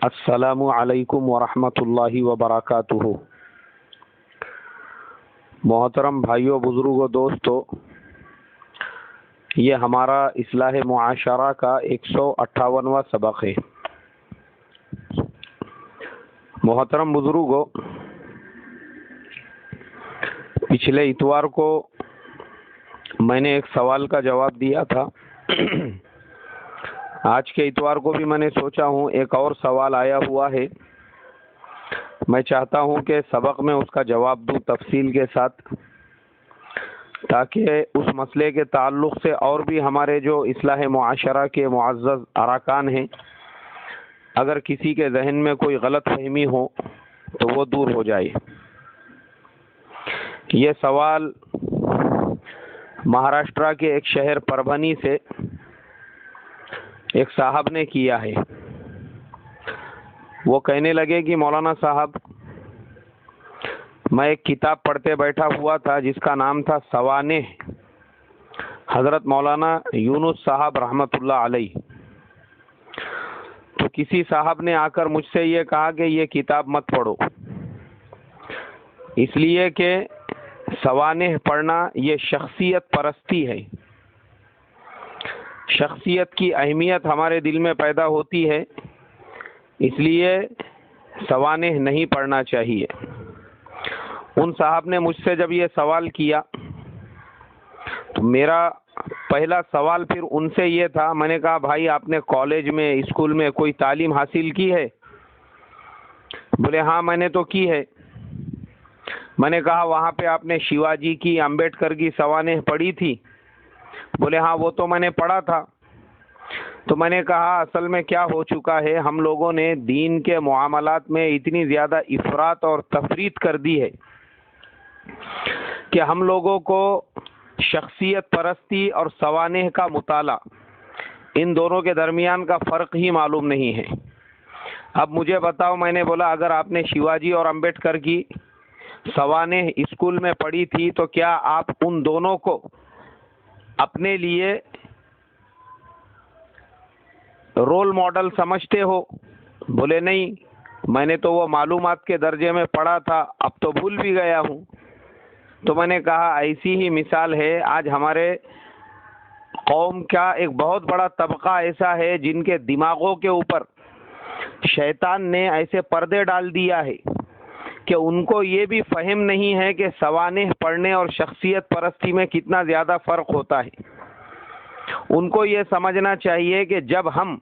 السلام علیکم ورحمۃ اللہ وبرکاتہ۔ محترم بھائیوں، بزرگوں، دوستو، یہ ہمارا اصلاح معاشرہ کا 158واں سبق ہے۔ محترم بزرگوں، پچھلے اتوار کو میں نے ایک سوال کا جواب دیا تھا۔ آج کے اتوار کو بھی میں نے سوچا ہوں ایک اور سوال آیا ہوا ہے، میں چاہتا ہوں کہ سبق میں اس کا جواب دوں تفصیل کے ساتھ، تاکہ اس مسئلے کے تعلق سے اور بھی ہمارے جو اصلاح معاشرہ کے معزز اراکان ہیں، اگر کسی کے ذہن میں کوئی غلط فہمی ہو تو وہ دور ہو جائے۔ یہ سوال مہاراشٹرا کے ایک شہر پربھنی سے ایک صاحب نے کیا ہے۔ وہ کہنے لگے کہ مولانا صاحب، میں ایک کتاب پڑھتے بیٹھا ہوا تھا جس کا نام تھا سوانح، حضرت مولانا یونس صاحب رحمۃ اللہ علیہ۔ تو کسی صاحب نے آ کر مجھ سے یہ کہا کہ یہ کتاب مت پڑھو، اس لیے کہ سوانح پڑھنا یہ شخصیت پرستی ہے، شخصیت کی اہمیت ہمارے دل میں پیدا ہوتی ہے، اس لیے سوانح نہیں پڑھنا چاہیے۔ ان صاحب نے مجھ سے جب یہ سوال کیا تو میرا پہلا سوال پھر ان سے یہ تھا، میں نے کہا بھائی آپ نے کالج میں، اسکول میں کوئی تعلیم حاصل کی ہے؟ بولے ہاں میں نے تو کی ہے۔ میں نے کہا وہاں پہ آپ نے شیواجی کی، امبیڈکر کی سوانح پڑھی تھی؟ بولے ہاں وہ تو میں نے پڑھا تھا۔ تو میں نے کہا اصل میں کیا ہو چکا ہے، ہم لوگوں نے دین کے معاملات میں اتنی زیادہ افراط اور تفریط کر دی ہے کہ ہم لوگوں کو شخصیت پرستی اور سوانح کا مطالعہ، ان دونوں کے درمیان کا فرق ہی معلوم نہیں ہے۔ اب مجھے بتاؤ، میں نے بولا اگر آپ نے شیواجی اور امبیڈکر کی سوانح اسکول میں پڑھی تھی تو کیا آپ ان دونوں کو اپنے لیے رول ماڈل سمجھتے ہو؟ بولے نہیں، میں نے تو وہ معلومات کے درجے میں پڑھا تھا، اب تو بھول بھی گیا ہوں۔ تو میں نے کہا ایسی ہی مثال ہے، آج ہمارے قوم کا ایک بہت بڑا طبقہ ایسا ہے جن کے دماغوں کے اوپر شیطان نے ایسے پردے ڈال دیا ہے کہ ان کو یہ بھی فہم نہیں ہے کہ سوانح پڑھنے اور شخصیت پرستی میں کتنا زیادہ فرق ہوتا ہے۔ ان کو یہ سمجھنا چاہیے کہ جب ہم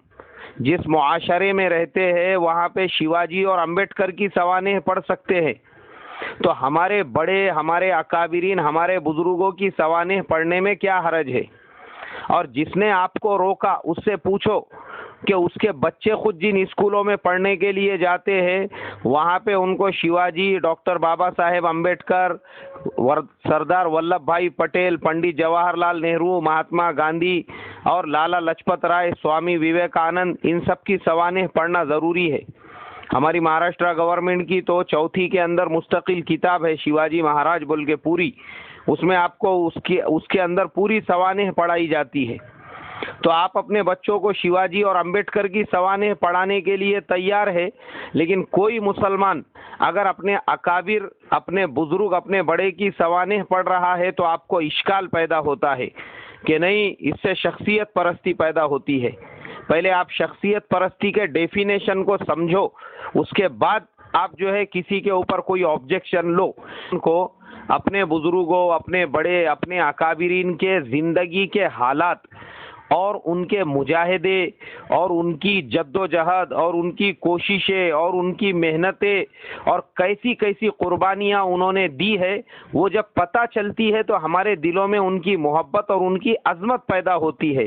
جس معاشرے میں رہتے ہیں وہاں پہ شیواجی اور امبیڈکر کی سوانح پڑھ سکتے ہیں، تو ہمارے بڑے، ہمارے اکابرین، ہمارے بزرگوں کی سوانح پڑھنے میں کیا حرج ہے؟ اور جس نے آپ کو روکا اس سے پوچھو کہ اس کے بچے خود جن اسکولوں میں پڑھنے کے لیے جاتے ہیں وہاں پہ ان کو شیواجی، ڈاکٹر بابا صاحب امبیڈکر، سردار ولبھ بھائی پٹیل، پنڈت جواہر لال نہرو، مہاتما گاندھی اور لالا لجپت رائے، سوامی وویکانند، ان سب کی سوانح پڑھنا ضروری ہے۔ ہماری مہاراشٹرا گورنمنٹ کی تو چوتھی کے اندر مستقل کتاب ہے شیواجی مہاراج بول کے پوری، اس میں آپ کو اس کے اندر پوری سوانح پڑھائی جاتی ہے۔ تو آپ اپنے بچوں کو شیواجی اور امبیڈکر کی سوانح پڑھانے کے لیے تیار ہے، لیکن کوئی مسلمان اگر اپنے اکابر، اپنے بزرگ، اپنے بڑے کی سوانح پڑھ رہا ہے تو آپ کو اشکال پیدا ہوتا ہے کہ نہیں، اس سے شخصیت پرستی پیدا ہوتی ہے۔ پہلے آپ شخصیت پرستی کے ڈیفینیشن کو سمجھو، اس کے بعد آپ جو ہے کسی کے اوپر کوئی آبجیکشن لو۔ ان کو اپنے بزرگوں، اپنے بڑے، اپنے اکابرین کے زندگی کے حالات اور ان کے مجاہدے اور ان کی جد و جہد اور ان کی کوششیں اور ان کی محنتیں اور کیسی کیسی قربانیاں انہوں نے دی ہے، وہ جب پتہ چلتی ہے تو ہمارے دلوں میں ان کی محبت اور ان کی عظمت پیدا ہوتی ہے۔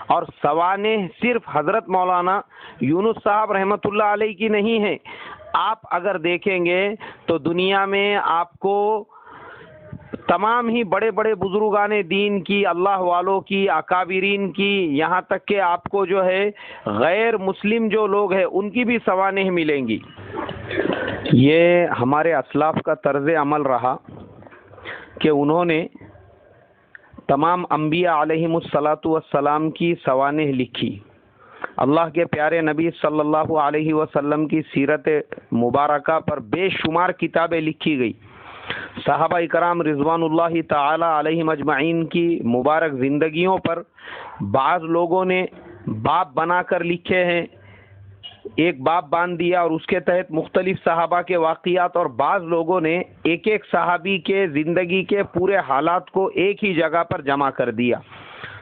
اور سوانح صرف حضرت مولانا یونس صاحب رحمۃ اللہ علیہ کی نہیں ہے، آپ اگر دیکھیں گے تو دنیا میں آپ کو تمام ہی بڑے بڑے بزرگان دین کی، اللہ والوں کی، اکابرین کی، یہاں تک کہ آپ کو جو ہے غیر مسلم جو لوگ ہیں ان کی بھی سوانح ملیں گی۔ یہ ہمارے اسلاف کا طرز عمل رہا کہ انہوں نے تمام انبیاء علیہم الصلاۃ والسلام کی سوانح لکھی، اللہ کے پیارے نبی صلی اللہ علیہ وسلم کی سیرت مبارکہ پر بے شمار کتابیں لکھی گئی. صحابہ کرام رضوان اللہ تعالی علیہم اجمعین کی مبارک زندگیوں پر بعض لوگوں نے باب بنا کر لکھے ہیں، ایک باب باندھ دیا اور اس کے تحت مختلف صحابہ کے واقعات، اور بعض لوگوں نے ایک ایک صحابی کے زندگی کے پورے حالات کو ایک ہی جگہ پر جمع کر دیا.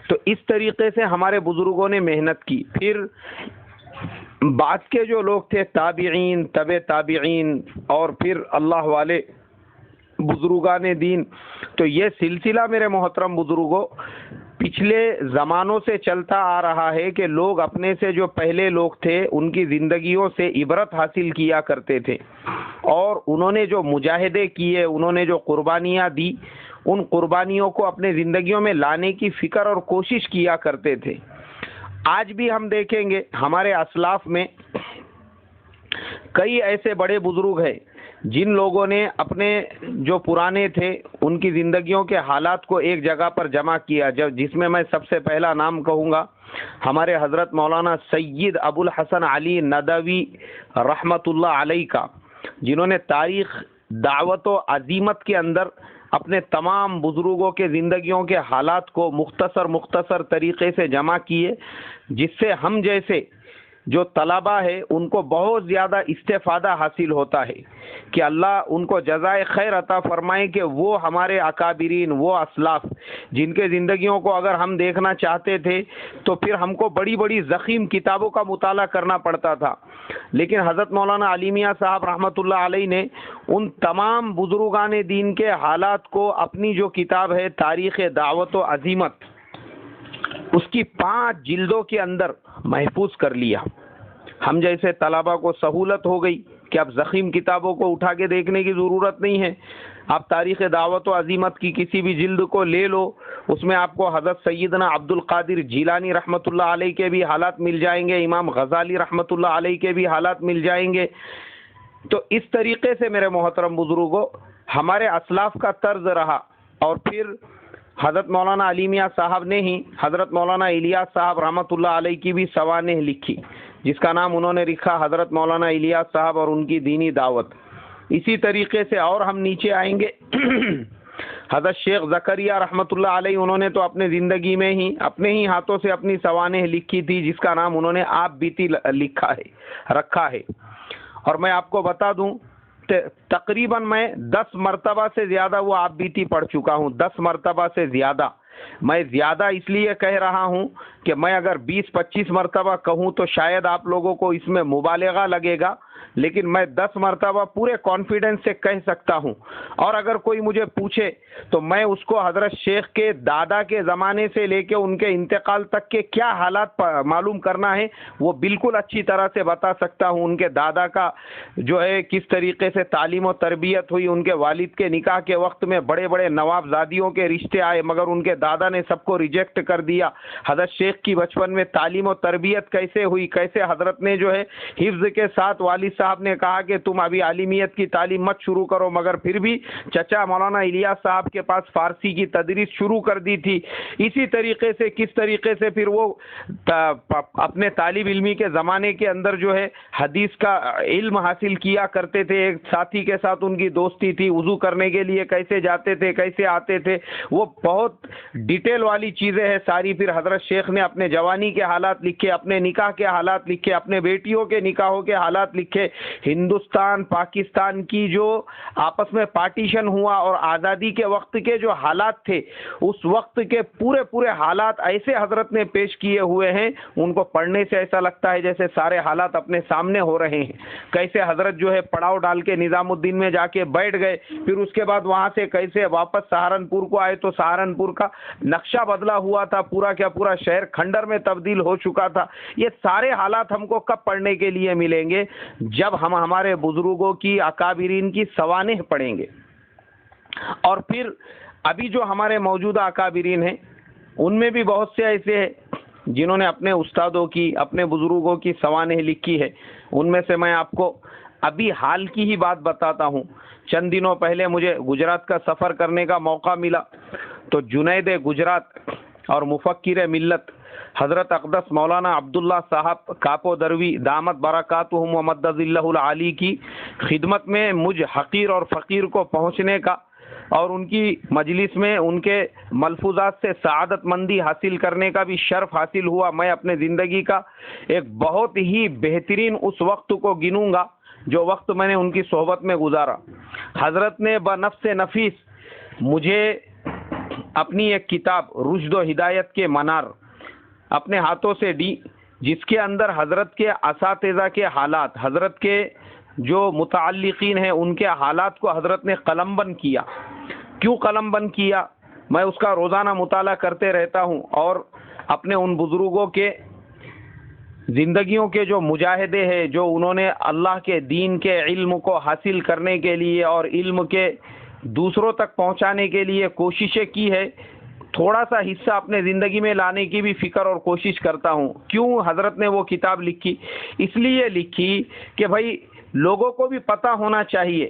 تو اس طریقے سے ہمارے بزرگوں نے محنت کی. پھر بعد کے جو لوگ تھے تابعین، تبع تابعین، اور پھر اللہ والے بزرگان دین، تو یہ سلسلہ میرے محترم بزرگوں پچھلے زمانوں سے چلتا آ رہا ہے کہ لوگ اپنے سے جو پہلے لوگ تھے ان کی زندگیوں سے عبرت حاصل کیا کرتے تھے، اور انہوں نے جو مجاہدے کیے، انہوں نے جو قربانیاں دی، ان قربانیوں کو اپنے زندگیوں میں لانے کی فکر اور کوشش کیا کرتے تھے. آج بھی ہم دیکھیں گے ہمارے اسلاف میں کئی ایسے بڑے بزرگ ہیں جن لوگوں نے اپنے جو پرانے تھے ان کی زندگیوں کے حالات کو ایک جگہ پر جمع کیا، جس میں سب سے پہلا نام کہوں گا ہمارے حضرت مولانا سید ابو الحسن علی ندوی رحمت اللہ علیہ کا، جنہوں نے تاریخ دعوت و عزیمت کے اندر اپنے تمام بزرگوں کے زندگیوں کے حالات کو مختصر طریقے سے جمع کیے، جس سے ہم جیسے جو طلبہ ہے ان کو بہت زیادہ استفادہ حاصل ہوتا ہے کہ اللہ ان کو جزائے خیر عطا فرمائے کہ وہ ہمارے اکابرین، وہ اسلاف جن کے زندگیوں کو اگر ہم دیکھنا چاہتے تھے تو پھر ہم کو بڑی بڑی ضخیم کتابوں کا مطالعہ کرنا پڑتا تھا، لیکن حضرت مولانا علی میاں صاحب رحمۃ اللہ علیہ نے ان تمام بزرگان دین کے حالات کو اپنی جو کتاب ہے تاریخ دعوت و عزیمت، اس کی 5 جلدوں کے اندر محفوظ کر لیا. ہم جیسے طلبہ کو سہولت ہو گئی کہ اب ضخیم کتابوں کو اٹھا کے دیکھنے کی ضرورت نہیں ہے، آپ تاریخ دعوت و عزیمت کی کسی بھی جلد کو لے لو، اس میں آپ کو حضرت سیدنا عبد القادر جیلانی رحمۃ اللہ علیہ کے بھی حالات مل جائیں گے، امام غزالی رحمۃ اللہ علیہ کے بھی حالات مل جائیں گے. تو اس طریقے سے میرے محترم بزرگوں ہمارے اسلاف کا طرز رہا. اور پھر حضرت مولانا علی میاں صاحب نے ہی حضرت مولانا الیاس صاحب رحمۃ اللہ علیہ کی بھی سوانح لکھی، جس کا نام انہوں نے لکھا حضرت مولانا الیاس صاحب اور ان کی دینی دعوت. اسی طریقے سے اور ہم نیچے آئیں گے حضرت شیخ زکریہ رحمۃ اللہ علیہ، انہوں نے تو اپنے زندگی میں ہی اپنے ہی ہاتھوں سے اپنی سوانح لکھی تھی، جس کا نام انہوں نے آپ بیتی رکھا ہے. اور میں آپ کو بتا دوں تقریباً میں 10 مرتبہ سے زیادہ وہ آپ بیتی پڑھ چکا ہوں، 10 مرتبہ سے زیادہ. میں زیادہ اس لیے کہہ رہا ہوں کہ میں اگر 20-25 مرتبہ کہوں تو شاید آپ لوگوں کو اس میں مبالغہ لگے گا، لیکن میں 10 مرتبہ پورے کانفیڈنس سے کہہ سکتا ہوں. اور اگر کوئی مجھے پوچھے تو میں اس کو حضرت شیخ کے دادا کے زمانے سے لے کے ان کے انتقال تک کے کیا حالات معلوم کرنا ہے وہ بالکل اچھی طرح سے بتا سکتا ہوں. ان کے دادا کا جو ہے کس طریقے سے تعلیم و تربیت ہوئی، ان کے والد کے نکاح کے وقت میں بڑے بڑے نوابزادیوں کے رشتے آئے مگر ان کے دادا نے سب کو ریجیکٹ کر دیا. حضرت شیخ کی بچپن میں تعلیم و تربیت کیسے ہوئی، کیسے حضرت نے جو ہے حفظ کے ساتھ والد صاحب نے کہا کہ تم ابھی عالمیت کی تعلیم مت شروع کرو، مگر پھر بھی چچا مولانا الیاس صاحب کے پاس فارسی کی تدریس شروع کر دی تھی. اسی طریقے سے کس طریقے سے پھر وہ اپنے طالب علمی کے زمانے کے اندر جو ہے حدیث کا علم حاصل کیا کرتے تھے، ایک ساتھی کے ساتھ ان کی دوستی تھی، وضو کرنے کے لیے کیسے جاتے تھے، کیسے آتے تھے، وہ بہت ڈیٹیل والی چیزیں ہیں ساری. پھر حضرت شیخ نے اپنے جوانی کے حالات لکھے، اپنے نکاح کے حالات لکھے، اپنے بیٹیوں کے نکاحوں کے حالات لکھے. ہندوستان پاکستان کی جو آپس میں پارٹیشن ہوا اور آزادی کے وقت کے جو حالات تھے، اس وقت کے پورے حالات ایسے حضرت نے پیش کیے ہوئے ہیں، ان کو پڑھنے سے ایسا لگتا ہے جیسے سارے حالات اپنے سامنے ہو رہے ہیں. کیسے حضرت جو ہے پڑاؤ ڈال کے نظام الدین میں جا کے بیٹھ گئے، پھر اس کے بعد وہاں سے کیسے واپس سہارنپور کو آئے تو سہارنپور کا نقشہ بدلا ہوا تھا، پورا کا پورا شہر کھنڈر میں تبدیل ہو چکا تھا. یہ سارے حالات ہم کو کب پڑھنے کے لیے ملیں گے؟ جب ہم ہمارے بزرگوں کی اکابرین کی سوانح پڑھیں گے. اور پھر ابھی جو ہمارے موجودہ اکابرین ہیں ان میں بھی بہت سے ایسے ہیں جنہوں نے اپنے استادوں کی، اپنے بزرگوں کی سوانح لکھی ہے. ان میں سے میں آپ کو ابھی حال کی ہی بات بتاتا ہوں. چند دنوں پہلے مجھے گجرات کا سفر کرنے کا موقع ملا تو جنید گجرات اور مفکر ملت حضرت اقدس مولانا عبداللہ صاحب کاپو دروی دامت برکاتہم و مد ظلہ العالی کی خدمت میں مجھ حقیر اور فقیر کو پہنچنے کا اور ان کی مجلس میں ان کے ملفوظات سے سعادت مندی حاصل کرنے کا بھی شرف حاصل ہوا۔ میں اپنے زندگی کا ایک بہت ہی بہترین اس وقت کو گنوں گا جو وقت میں نے ان کی صحبت میں گزارا۔ حضرت نے بنفس نفیس مجھے اپنی ایک کتاب رشد و ہدایت کے منار اپنے ہاتھوں سے دی، جس کے اندر حضرت کے اساتذہ کے حالات، حضرت کے جو متعلقین ہیں ان کے حالات کو حضرت نے قلم بند کیا۔ کیوں قلم بند کیا؟ میں اس کا روزانہ مطالعہ کرتے رہتا ہوں اور اپنے ان بزرگوں کے زندگیوں کے جو مجاہدے ہیں، جو انہوں نے اللہ کے دین کے علم کو حاصل کرنے کے لیے اور علم کے دوسروں تک پہنچانے کے لیے کوششیں کی ہے، تھوڑا سا حصہ اپنے زندگی میں لانے کی بھی فکر اور کوشش کرتا ہوں۔ کیوں حضرت نے وہ کتاب لکھی؟ اس لیے لکھی کہ بھائی لوگوں کو بھی پتہ ہونا چاہیے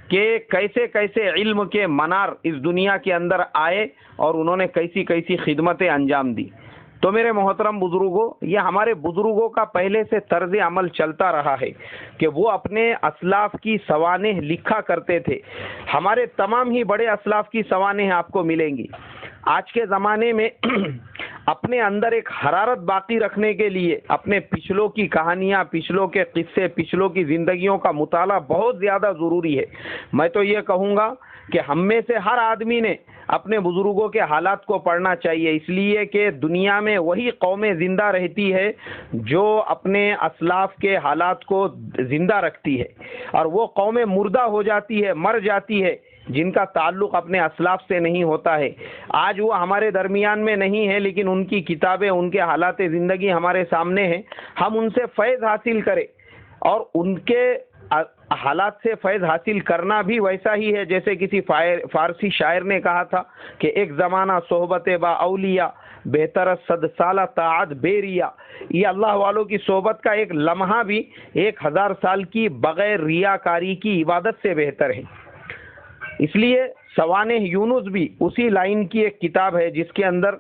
کہ کیسے کیسے علم کے منار اس دنیا کے اندر آئے اور انہوں نے کیسی کیسی خدمتیں انجام دی۔ تو میرے محترم بزرگوں، یہ ہمارے بزرگوں کا پہلے سے طرز عمل چلتا رہا ہے کہ وہ اپنے اسلاف کی سوانح لکھا کرتے تھے۔ ہمارے تمام ہی بڑے اسلاف کی سوانح آپ کو ملیں گی۔ آج کے زمانے میں اپنے اندر ایک حرارت باقی رکھنے کے لیے اپنے پچھلوں کی کہانیاں، پچھلوں کے قصے، پچھلوں کی زندگیوں کا مطالعہ بہت زیادہ ضروری ہے۔ میں تو یہ کہوں گا کہ ہم میں سے ہر آدمی نے اپنے بزرگوں کے حالات کو پڑھنا چاہیے، اس لیے کہ دنیا میں وہی قومیں زندہ رہتی ہے جو اپنے اسلاف کے حالات کو زندہ رکھتی ہے، اور وہ قومیں مردہ ہو جاتی ہے، مر جاتی ہے جن کا تعلق اپنے اسلاف سے نہیں ہوتا ہے۔ آج وہ ہمارے درمیان میں نہیں ہے، لیکن ان کی کتابیں، ان کے حالات زندگی ہمارے سامنے ہیں۔ ہم ان سے فیض حاصل کریں، اور ان کے حالات سے فیض حاصل کرنا بھی ویسا ہی ہے جیسے کسی فارسی شاعر نے کہا تھا کہ ایک زمانہ صحبت با اولیاء بہتر صد سالہ طاعت بیریا۔ یہ اللہ والوں کی صحبت کا ایک لمحہ بھی 1000 سال کی بغیر ریاکاری کی عبادت سے بہتر ہے۔ اس لیے سوانح یونس بھی اسی لائن کی ایک کتاب ہے جس کے اندر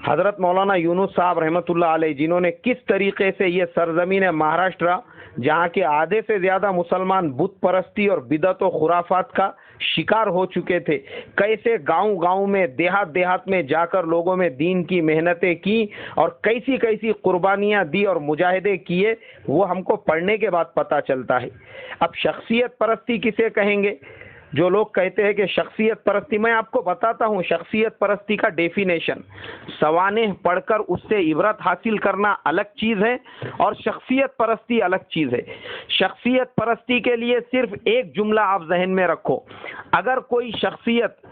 حضرت مولانا یونس صاحب رحمۃ اللہ علیہ، جنہوں نے کس طریقے سے یہ سرزمین مہاراشٹرا، جہاں کے آدھے سے زیادہ مسلمان بت پرستی اور بدعت و خرافات کا شکار ہو چکے تھے، کیسے گاؤں گاؤں میں، دیہات دیہات میں جا کر لوگوں میں دین کی محنتیں کی اور کیسی کیسی قربانیاں دی اور مجاہدے کیے، وہ ہم کو پڑھنے کے بعد پتہ چلتا ہے۔ اب شخصیت پرستی کسے کہیں گے؟ جو لوگ کہتے ہیں کہ شخصیت پرستی، میں آپ کو بتاتا ہوں شخصیت پرستی کا ڈیفینیشن۔ سوانح پڑھ کر اس سے عبرت حاصل کرنا الگ چیز ہے اور شخصیت پرستی الگ چیز ہے۔ شخصیت پرستی کے لیے صرف ایک جملہ آپ ذہن میں رکھو، اگر کوئی شخصیت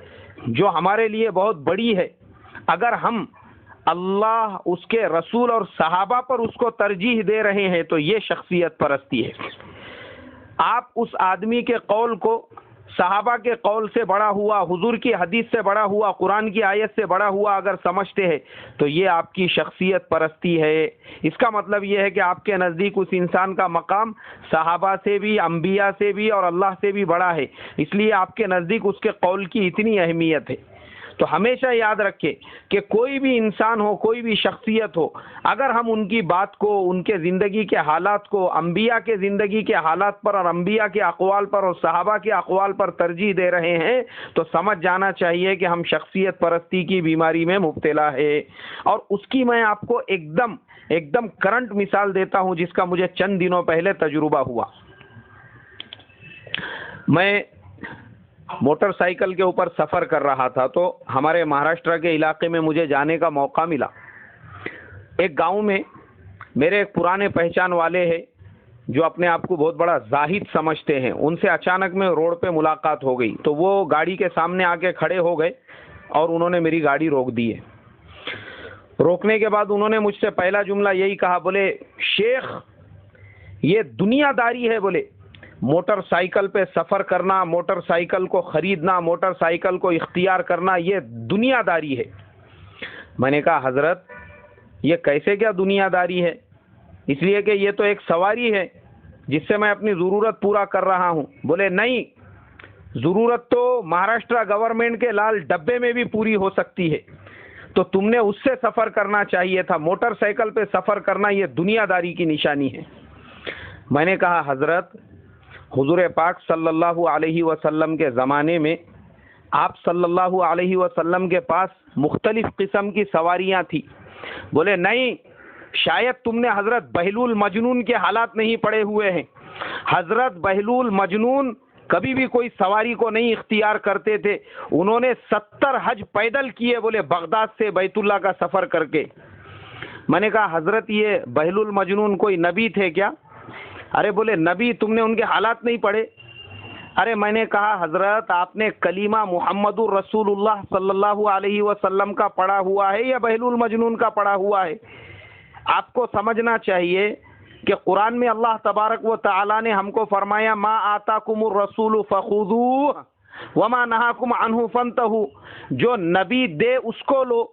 جو ہمارے لیے بہت بڑی ہے، اگر ہم اللہ، اس کے رسول اور صحابہ پر اس کو ترجیح دے رہے ہیں تو یہ شخصیت پرستی ہے۔ آپ اس آدمی کے قول کو صحابہ کے قول سے بڑا ہوا، حضور کی حدیث سے بڑا ہوا، قرآن کی آیت سے بڑا ہوا اگر سمجھتے ہیں تو یہ آپ کی شخصیت پرستی ہے۔ اس کا مطلب یہ ہے کہ آپ کے نزدیک اس انسان کا مقام صحابہ سے بھی، انبیاء سے بھی اور اللہ سے بھی بڑا ہے، اس لیے آپ کے نزدیک اس کے قول کی اتنی اہمیت ہے۔ تو ہمیشہ یاد رکھیں کہ کوئی بھی انسان ہو، کوئی بھی شخصیت ہو، اگر ہم ان کی بات کو، ان کے زندگی کے حالات کو انبیاء کے زندگی کے حالات پر اور انبیاء کے اقوال پر اور صحابہ کے اقوال پر ترجیح دے رہے ہیں تو سمجھ جانا چاہیے کہ ہم شخصیت پرستی کی بیماری میں مبتلا ہے۔ اور اس کی میں آپ کو ایک دم کرنٹ مثال دیتا ہوں جس کا مجھے چند دنوں پہلے تجربہ ہوا۔ میں موٹر سائیکل کے اوپر سفر کر رہا تھا تو ہمارے مہاراشٹر کے علاقے میں مجھے جانے کا موقع ملا۔ ایک گاؤں میں میرے ایک پرانے پہچان والے ہیں جو اپنے آپ کو بہت بڑا زاہد سمجھتے ہیں، ان سے اچانک میں روڈ پہ ملاقات ہو گئی تو وہ گاڑی کے سامنے آ کے کھڑے ہو گئے اور انہوں نے میری گاڑی روک دی ہے۔ روکنے کے بعد انہوں نے مجھ سے پہلا جملہ یہی کہا، بولے شیخ یہ دنیا داری ہے، بولے موٹر سائیکل پہ سفر کرنا، موٹر سائیکل کو خریدنا، موٹر سائیکل کو اختیار کرنا یہ دنیا داری ہے۔ میں نے کہا حضرت یہ کیسے کیا دنیا داری ہے؟ اس لیے کہ یہ تو ایک سواری ہے جس سے میں اپنی ضرورت پورا کر رہا ہوں۔ بولے نہیں، ضرورت تو مہاراشٹر گورنمنٹ کے لال ڈبے میں بھی پوری ہو سکتی ہے، تو تم نے اس سے سفر کرنا چاہیے تھا، موٹر سائیکل پہ سفر کرنا یہ دنیا داری کی نشانی ہے۔ میں نے کہا حضرت حضور پاک صلی اللہ علیہ وسلم کے زمانے میں آپ صلی اللہ علیہ وسلم کے پاس مختلف قسم کی سواریاں تھی۔ بولے نہیں، شاید تم نے حضرت بہلول مجنون کے حالات نہیں پڑے ہوئے ہیں۔ حضرت بہلول مجنون کبھی بھی کوئی سواری کو نہیں اختیار کرتے تھے، انہوں نے 70 حج پیدل کیے، بولے بغداد سے بیت اللہ کا سفر کر کے۔ میں نے کہا حضرت یہ بہلول مجنون کوئی نبی تھے کیا؟ ارے بولے نبی، تم نے ان کے حالات نہیں پڑھے؟ ارے میں نے کہا حضرت آپ نے کلمہ محمد الرسول اللہ صلی اللہ علیہ وسلم کا پڑھا ہوا ہے یا بہلول مجنون کا پڑھا ہوا ہے؟ آپ کو سمجھنا چاہیے کہ قرآن میں اللہ تبارک و تعالی نے ہم کو فرمایا ما آتاکم الرسول فخذوہ وما نہاکم عنہ فانتہوا، جو نبی دے اس کو لو۔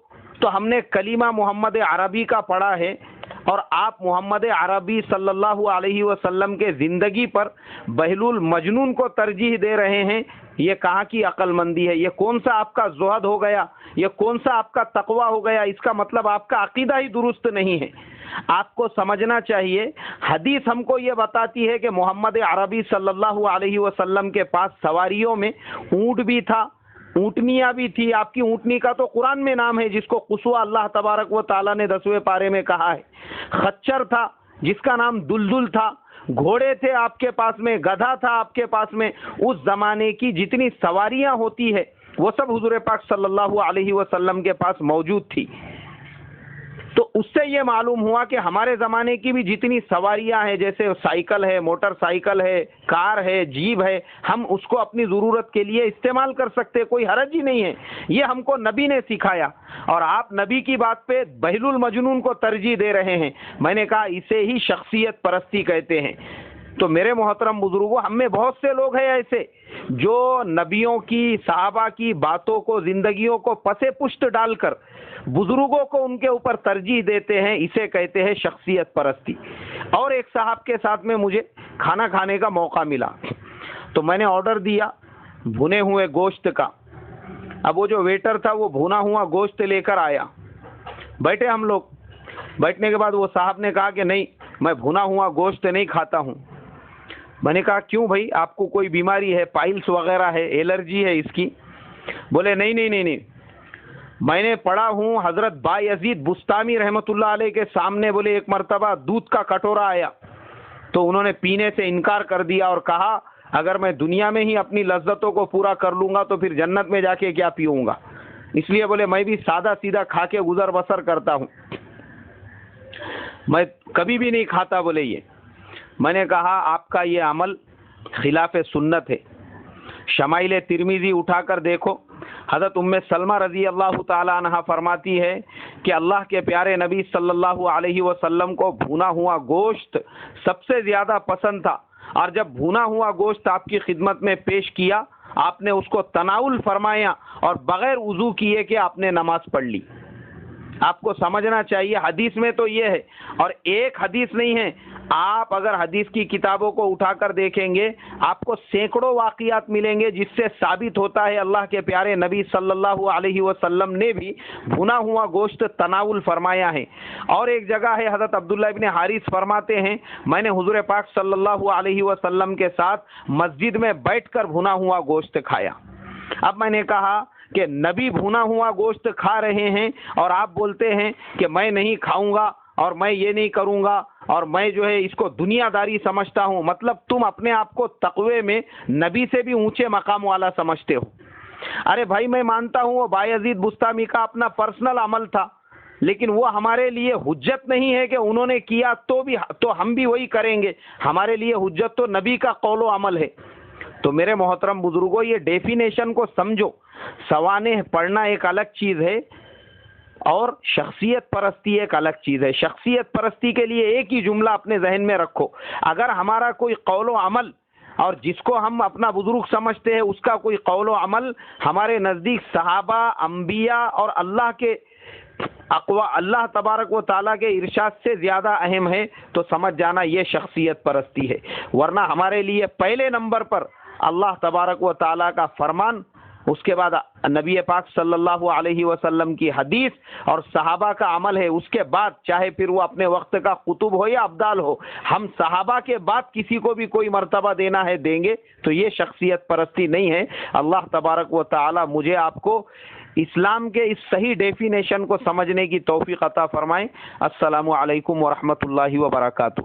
تو ہم نے کلمہ محمد عربی کا پڑھا ہے، اور آپ محمد عربی صلی اللہ علیہ وسلم کے زندگی پر بہلول مجنون کو ترجیح دے رہے ہیں، یہ کہاں کی عقل مندی ہے؟ یہ کون سا آپ کا زہد ہو گیا؟ یہ کون سا آپ کا تقوی ہو گیا؟ اس کا مطلب آپ کا عقیدہ ہی درست نہیں ہے۔ آپ کو سمجھنا چاہیے، حدیث ہم کو یہ بتاتی ہے کہ محمد عربی صلی اللہ علیہ وسلم کے پاس سواریوں میں اونٹ بھی تھا، اونٹنیاں بھی تھی۔ آپ کی اونٹنی کا تو قرآن میں نام ہے، جس کو قصوہ اللہ تبارک و تعالیٰ نے 10ویں پارے میں کہا ہے۔ خچر تھا جس کا نام دلدل تھا، گھوڑے تھے آپ کے پاس میں، گدھا تھا آپ کے پاس میں۔ اس زمانے کی جتنی سواریاں ہوتی ہے وہ سب حضور پاک صلی اللہ علیہ وسلم کے پاس موجود تھی۔ تو اس سے یہ معلوم ہوا کہ ہمارے زمانے کی بھی جتنی سواریاں ہیں، جیسے سائیکل ہے، موٹر سائیکل ہے، کار ہے، جیب ہے، ہم اس کو اپنی ضرورت کے لیے استعمال کر سکتے، کوئی حرج ہی نہیں ہے۔ یہ ہم کو نبی نے سکھایا، اور آپ نبی کی بات پہ بہلول مجنون کو ترجیح دے رہے ہیں۔ میں نے کہا اسے ہی شخصیت پرستی کہتے ہیں۔ تو میرے محترم بزرگوں، ہم میں بہت سے لوگ ہیں ایسے جو نبیوں کی، صحابہ کی باتوں کو، زندگیوں کو پسے پشت ڈال کر بزرگوں کو ان کے اوپر ترجیح دیتے ہیں، اسے کہتے ہیں شخصیت پرستی۔ اور ایک صاحب کے ساتھ میں مجھے کھانا کھانے کا موقع ملا، تو میں نے آرڈر دیا بھنے ہوئے گوشت کا۔ اب وہ جو ویٹر تھا وہ بھنا ہوا گوشت لے کر آیا، بیٹھے ہم لوگ۔ بیٹھنے کے بعد وہ صاحب نے کہا کہ نہیں، میں بھنا ہوا گوشت نہیں کھاتا ہوں۔ میں نے کہا کیوں بھائی، آپ کو کوئی بیماری ہے، پائلس وغیرہ ہے، الرجی ہے اس کی؟ بولے نہیں نہیں نہیں نہیں، میں نے پڑھا ہوں حضرت بایزید بستامی رحمۃ اللہ علیہ کے سامنے، بولے ایک مرتبہ دودھ کا کٹورا آیا تو انہوں نے پینے سے انکار کر دیا اور کہا اگر میں دنیا میں ہی اپنی لذتوں کو پورا کر لوں گا تو پھر جنت میں جا کے کیا پیوں گا، اس لیے بولے میں بھی سادہ سیدھا کھا کے گزر بسر کرتا ہوں، میں کبھی بھی نہیں کھاتا بولے یہ۔ میں نے کہا آپ کا یہ عمل خلاف سنت ہے۔ شمائل ترمذی اٹھا کر دیکھو، حضرت ام سلمہ رضی اللہ تعالی عنہ فرماتی ہے کہ اللہ کے پیارے نبی صلی اللہ علیہ وسلم کو بھونا ہوا گوشت سب سے زیادہ پسند تھا، اور جب بھونا ہوا گوشت آپ کی خدمت میں پیش کیا، آپ نے اس کو تناول فرمایا اور بغیر وضو کیے کہ آپ نے نماز پڑھ لی۔ آپ کو سمجھنا چاہیے، حدیث میں تو یہ ہے، اور ایک حدیث نہیں ہے، آپ اگر حدیث کی کتابوں کو اٹھا کر دیکھیں گے آپ کو سینکڑوں واقعات ملیں گے جس سے ثابت ہوتا ہے اللہ کے پیارے نبی صلی اللہ علیہ وسلم نے بھی بھنا ہوا گوشت تناول فرمایا ہے۔ اور ایک جگہ ہے حضرت عبداللہ ابن حارث فرماتے ہیں میں نے حضور پاک صلی اللہ علیہ وسلم کے ساتھ مسجد میں بیٹھ کر بھنا ہوا گوشت کھایا۔ اب میں نے کہا کہ نبی بھنا ہوا گوشت کھا رہے ہیں اور آپ بولتے ہیں کہ میں نہیں کھاؤں گا اور میں یہ نہیں کروں گا اور میں جو ہے اس کو دنیا داری سمجھتا ہوں، مطلب تم اپنے آپ کو تقوی میں نبی سے بھی اونچے مقام والا سمجھتے ہو۔ ارے بھائی میں مانتا ہوں وہ بایزید بستامی کا اپنا پرسنل عمل تھا، لیکن وہ ہمارے لیے حجت نہیں ہے کہ انہوں نے کیا تو ہم بھی وہی کریں گے۔ ہمارے لیے حجت تو نبی کا قول و عمل ہے۔ تو میرے محترم بزرگوں، یہ ڈیفینیشن کو سمجھو، سوانح پڑھنا ایک الگ چیز ہے اور شخصیت پرستی ایک الگ چیز ہے۔ شخصیت پرستی کے لیے ایک ہی جملہ اپنے ذہن میں رکھو، اگر ہمارا کوئی قول و عمل اور جس کو ہم اپنا بزرگ سمجھتے ہیں اس کا کوئی قول و عمل ہمارے نزدیک صحابہ، انبیاء اور اللہ تبارک و تعالیٰ کے ارشاد سے زیادہ اہم ہے تو سمجھ جانا یہ شخصیت پرستی ہے، ورنہ ہمارے لیے پہلے نمبر پر اللہ تبارک و تعالیٰ کا فرمان اس کے بعد نبی پاک صلی اللہ علیہ وسلم کی حدیث اور صحابہ کا عمل ہے، اس کے بعد چاہے پھر وہ اپنے وقت کا قطب ہو یا ابدال ہو، ہم صحابہ کے بعد کسی کو بھی کوئی مرتبہ دینا ہے دیں گے، تو یہ شخصیت پرستی نہیں ہے۔ اللہ تبارک و تعالی مجھے آپ کو اسلام کے اس صحیح ڈیفینیشن کو سمجھنے کی توفیق عطا فرمائے۔ السلام علیکم ورحمۃ اللہ وبرکاتہ۔